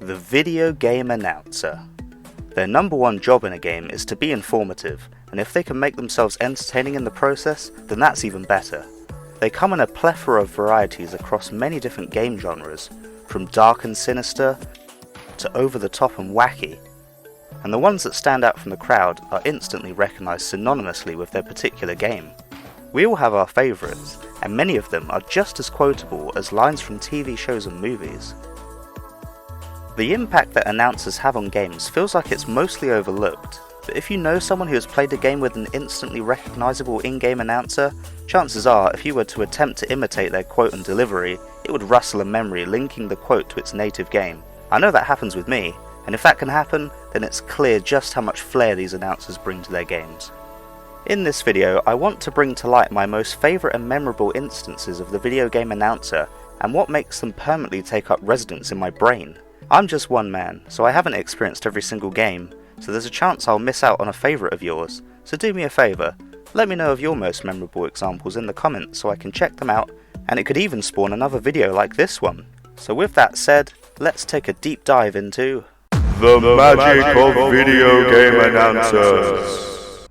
The video game announcer. Their number one job in a game is to be informative, and if they can make themselves entertaining in the process, then that's even better. They come in a plethora of varieties across many different game genres, from dark and sinister to over the top and wacky, and the ones that stand out from the crowd are instantly recognised synonymously with their particular game. We all have our favourites, and many of them are just as quotable as lines from TV shows and movies. The impact that announcers have on games feels like it's mostly overlooked, but if you know someone who has played a game with an instantly recognisable in-game announcer, chances are if you were to attempt to imitate their quote and delivery, it would rustle a memory linking the quote to its native game. I know that happens with me, and if that can happen, then it's clear just how much flair these announcers bring to their games. In this video, I want to bring to light my most favourite and memorable instances of the video game announcer, and what makes them permanently take up residence in my brain. I'm just one man, so I haven't experienced every single game, so there's a chance I'll miss out on a favourite of yours, so do me a favour, let me know of your most memorable examples in the comments so I can check them out, and it could even spawn another video like this one. So with that said, let's take a deep dive into the magic of video game announcers.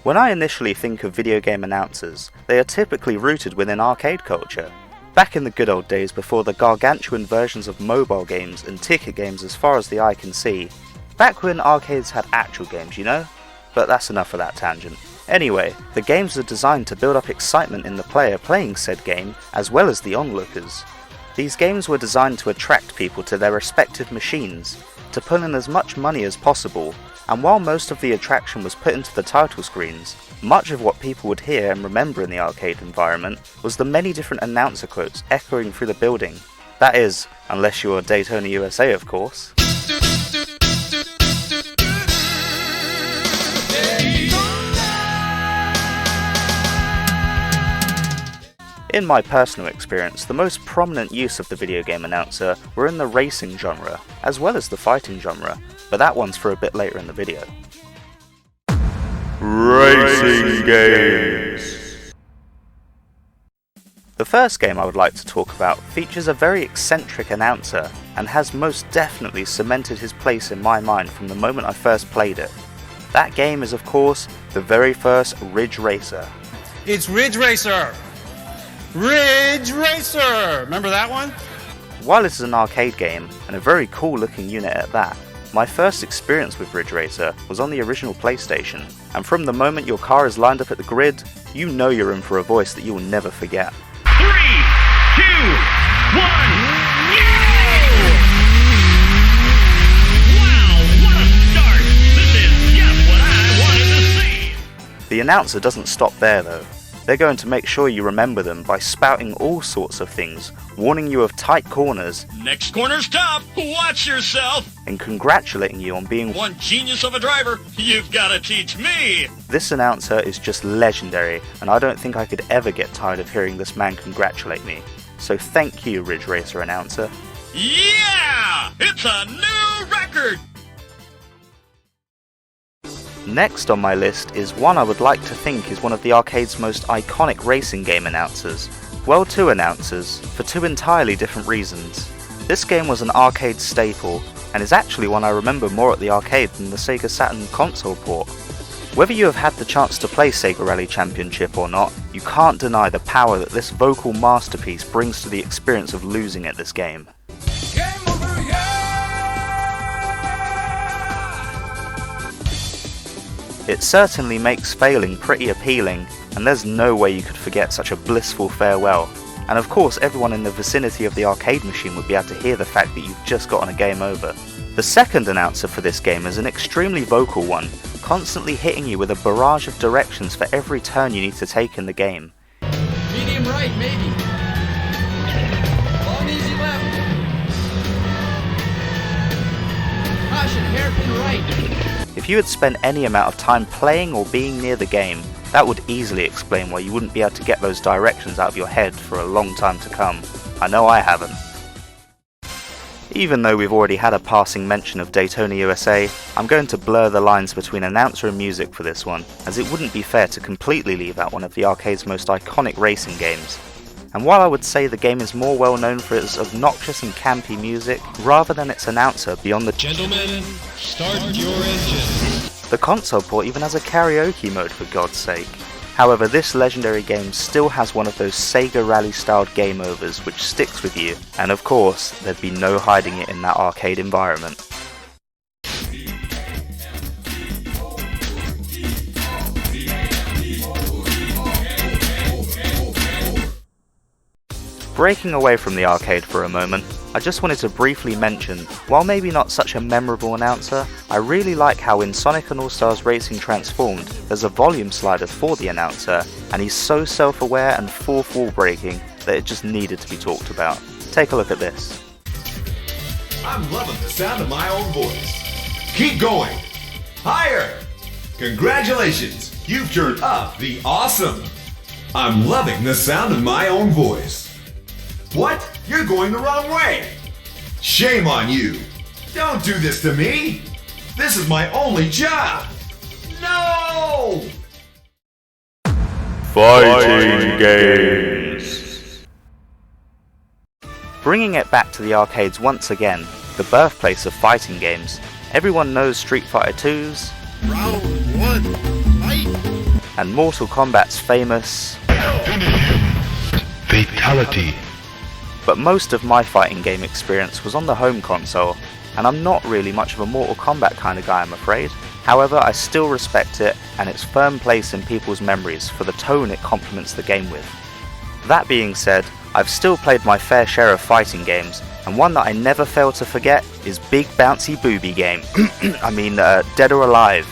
When I initially think of video game announcers, they are typically rooted within arcade culture. Back in the good old days before the gargantuan versions of mobile games and ticket games as far as the eye can see. Back when arcades had actual games, you know? But that's enough of that tangent. Anyway, the games are designed to build up excitement in the player playing said game, as well as the onlookers. These games were designed to attract people to their respective machines, to pull in as much money as possible, and while most of the attraction was put into the title screens, much of what people would hear and remember in the arcade environment was the many different announcer quotes echoing through the building. That is, unless you're Daytona USA, of course. In my personal experience, the most prominent use of the video game announcer were in the racing genre, as well as the fighting genre, but that one's for a bit later in the video. Racing games. The first game I would like to talk about features a very eccentric announcer, and has most definitely cemented his place in my mind from the moment I first played it. That game is of course, the very first Ridge Racer. It's Ridge Racer! Ridge Racer! Remember that one? While it is an arcade game, and a very cool looking unit at that, my first experience with Ridge Racer was on the original PlayStation, and from the moment your car is lined up at the grid, you know you're in for a voice that you will never forget. 3, 2, 1, wow, what a start! This is just what I wanted to see! The announcer doesn't stop there though. They're going to make sure you remember them by spouting all sorts of things, warning you of tight corners, Next corner's tough, watch yourself! and congratulating you on being One genius of a driver, you've gotta teach me! This announcer is just legendary, and I don't think I could ever get tired of hearing this man congratulate me. So thank you, Ridge Racer announcer. Yeah! It's a new record! Next on my list is one I would like to think is one of the arcade's most iconic racing game announcers. Well, two announcers, for two entirely different reasons. This game was an arcade staple, and is actually one I remember more at the arcade than the Sega Saturn console port. Whether you have had the chance to play Sega Rally Championship or not, you can't deny the power that this vocal masterpiece brings to the experience of losing at this game. It certainly makes failing pretty appealing, and there's no way you could forget such a blissful farewell. And of course everyone in the vicinity of the arcade machine would be able to hear the fact that you've just gotten a game over. The second announcer for this game is an extremely vocal one, constantly hitting you with a barrage of directions for every turn you need to take in the game. Medium right, maybe. Long easy left. Caution, hairpin right. If you had spent any amount of time playing or being near the game, that would easily explain why you wouldn't be able to get those directions out of your head for a long time to come. I know I haven't. Even though we've already had a passing mention of Daytona USA, I'm going to blur the lines between announcer and music for this one, as it wouldn't be fair to completely leave out one of the arcade's most iconic racing games. And while I would say the game is more well known for its obnoxious and campy music, rather than its announcer beyond the Gentlemen, start your engine. The console port even has a karaoke mode, for God's sake. However, this legendary game still has one of those Sega Rally styled game overs which sticks with you, and of course, there'd be no hiding it in that arcade environment. Breaking away from the arcade for a moment, I just wanted to briefly mention, while maybe not such a memorable announcer, I really like how in Sonic and All-Stars Racing Transformed, there's a volume slider for the announcer, and he's so self-aware and fourth wall breaking that it just needed to be talked about. Take a look at this. I'm loving the sound of my own voice. Keep going. Higher. Congratulations. You've turned up the awesome. I'm loving the sound of my own voice. What? You're going the wrong way. Shame on you. Don't do this to me. This is my only job. No! Fighting games. Bringing it back to the arcades once again, the birthplace of fighting games, everyone knows Street Fighter 2's Round one, fight! and Mortal Kombat's famous Fatality. but most of my fighting game experience was on the home console, and I'm not really much of a Mortal Kombat kind of guy, I'm afraid. However, I still respect it and its firm place in people's memories for the tone it complements the game with. That being said, I've still played my fair share of fighting games, and one that I never fail to forget is Big Bouncy Booby Game. Dead or Alive.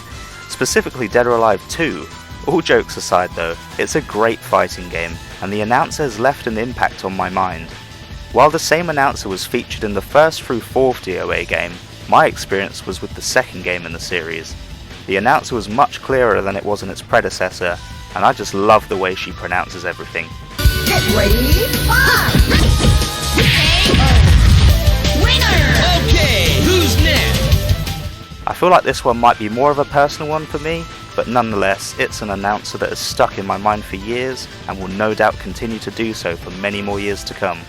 Specifically Dead or Alive 2. All jokes aside though, it's a great fighting game, and the announcer has left an impact on my mind. While the same announcer was featured in the first through fourth DOA game, my experience was with the second game in the series. The announcer was much clearer than it was in its predecessor, and I just love the way she pronounces everything. Get ready, fight! Winner! Okay, who's next? I feel like this one might be more of a personal one for me, but nonetheless, it's an announcer that has stuck in my mind for years, and will no doubt continue to do so for many more years to come.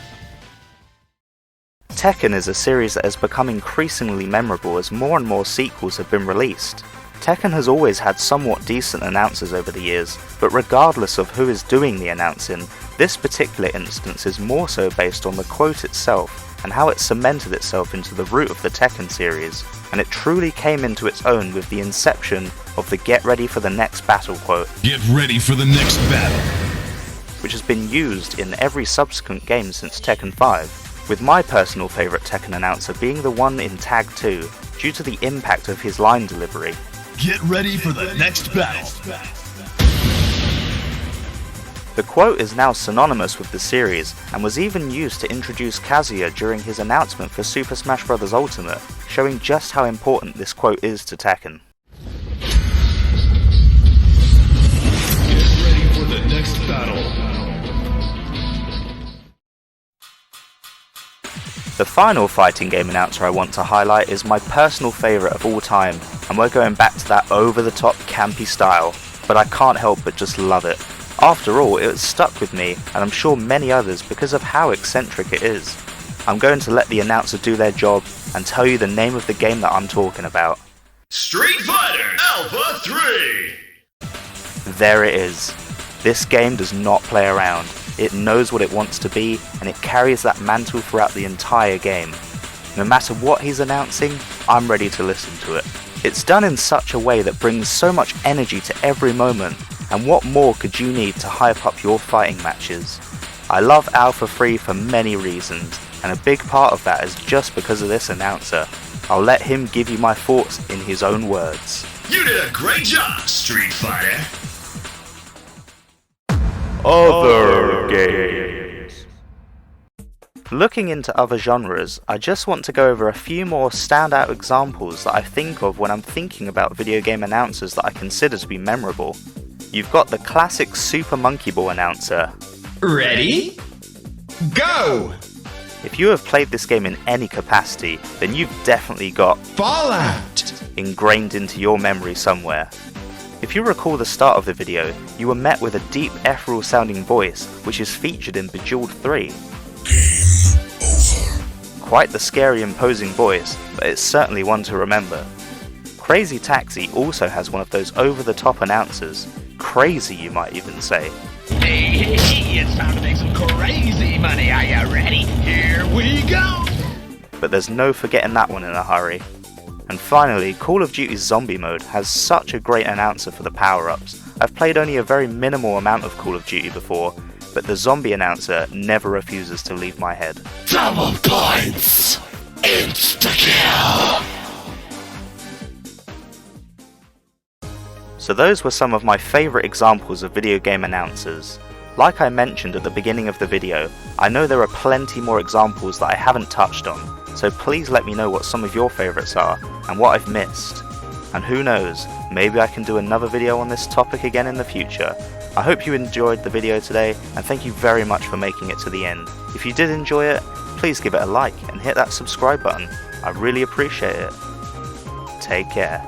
Tekken is a series that has become increasingly memorable as more and more sequels have been released. Tekken has always had somewhat decent announcers over the years, but regardless of who is doing the announcing, this particular instance is more so based on the quote itself and how it cemented itself into the root of the Tekken series, and it truly came into its own with the inception of the "Get ready for the next battle" quote. Get ready for the next battle. Which has been used in every subsequent game since Tekken 5. With my personal favourite Tekken announcer being the one in Tag 2, due to the impact of his line delivery. Get ready for the next battle. The quote is now synonymous with the series, and was even used to introduce Kazuya during his announcement for Super Smash Bros. Ultimate, showing just how important this quote is to Tekken. Get ready for the next battle. The final fighting game announcer I want to highlight is my personal favourite of all time, and we're going back to that over-the-top campy style, but I can't help but just love it. After all, it has stuck with me, and I'm sure many others, because of how eccentric it is. I'm going to let the announcer do their job and tell you the name of the game that I'm talking about. Street Fighter Alpha 3! There it is. This game does not play around. It knows what it wants to be, and it carries that mantle throughout the entire game. No matter what he's announcing, I'm ready to listen to it. It's done in such a way that brings so much energy to every moment, and what more could you need to hype up your fighting matches? I love Alpha 3 for many reasons, and a big part of that is just because of this announcer. I'll let him give you my thoughts in his own words. You did a great job, Street Fighter! Other games. Looking into other genres, I just want to go over a few more standout examples that I think of when I'm thinking about video game announcers that I consider to be memorable. You've got the classic Super Monkey Ball announcer. Ready? Go! If you have played this game in any capacity, then you've definitely got Fallout! ingrained into your memory somewhere. If you recall the start of the video, you were met with a deep ethereal sounding voice which is featured in Bejeweled 3. Quite the scary imposing voice, but it's certainly one to remember. Crazy Taxi also has one of those over-the-top announcers, crazy you might even say. Hey, it's time to make some crazy money. Are you ready? Here we go! But there's no forgetting that one in a hurry. And finally, Call of Duty's Zombie mode has such a great announcer for the power-ups. I've played only a very minimal amount of Call of Duty before, but the zombie announcer never refuses to leave my head. Double points! Insta-kill! So those were some of my favourite examples of video game announcers. Like I mentioned at the beginning of the video, I know there are plenty more examples that I haven't touched on, so please let me know what some of your favourites are and what I've missed. And who knows, maybe I can do another video on this topic again in the future. I hope you enjoyed the video today, and thank you very much for making it to the end. If you did enjoy it, please give it a like and hit that subscribe button. I really appreciate it. Take care.